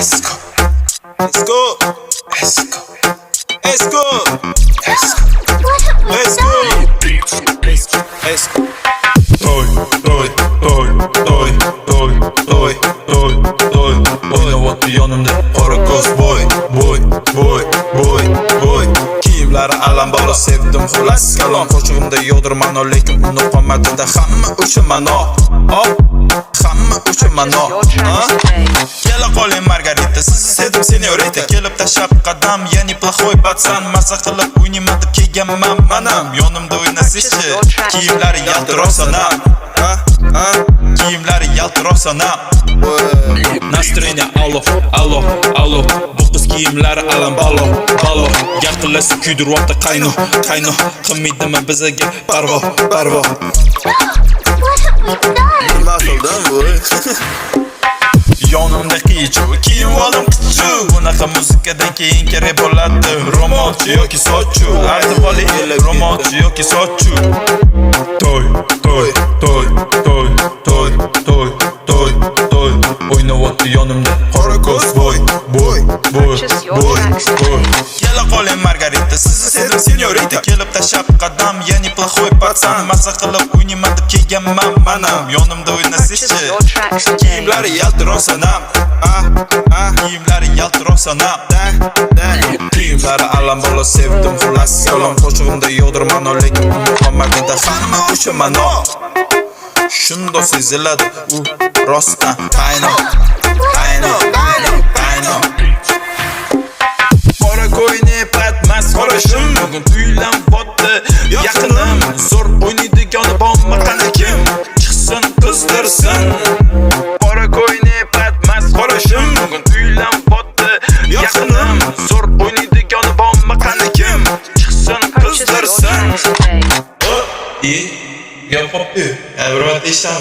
Let's go. Let's go. Let's go. Let's go. Let's go. Let's go. Let's go. Let's go. Toy. Oynayapti yonimda qora ko'z boy. Kiyimlari alam balo sevdim xullas kalom qo'shig'imda yog'dirmano lekin uni qomatida hamma o'sha mano. Hamma o'sha mano. Kela qoling Margarita, sizni sevdim senyorita. Kelib tashlab qadam, yani плохой пацан. Masa qilib o'ynayman deb kelganman manam. Yonimda o'ynasizchi, kiyimlari yaltiroq sanam. Kiyimlari yaltiroq sanam. Настроение allo. Bu qiz kiyimlari alam balo. Yaqinlashsa kuydiryapti qayno. Qilmaydimi bizga parvo. Nima qildim bu? Yonimda qiyichuv, kiyim olim qichu. Bunaqa muzikadan keyin kerak bo'ladi romanchi yoki sochu. Aytib oling, romanchi yoki sochu. Toy. Oynayapti yonimda qora ko'z boy. Kela qoling Margarita, sizni sevdim senyorita. Kelib tashlab qadam, yani плохой пацан. Masa qilib o'ynayman deb kelganman manam. Yonimda o'ynasizchi, kiyimlari yaltiroq sanam. Kiyimlari yaltiroq sanam. Kiyimlari alam balo sevdim xullas kalom qo'shig'imda yog'dirmano lekin uni qomatida hamma o'sha mano. Shundoq seziladi u rostdan qayno. Qora ko'yni patmas qorashim bugun tuylanibdi yaqinim. Zo'r o'ynaydigan bomba qani kim chiqsin qizdirsin. Qora ko'yni patmas qorashim bugun tuylanibdi yaqinim. Zo'r o'ynaydigan bomba qani kim chiqsin qizdirsin. Yapıp bir. Yani burada işten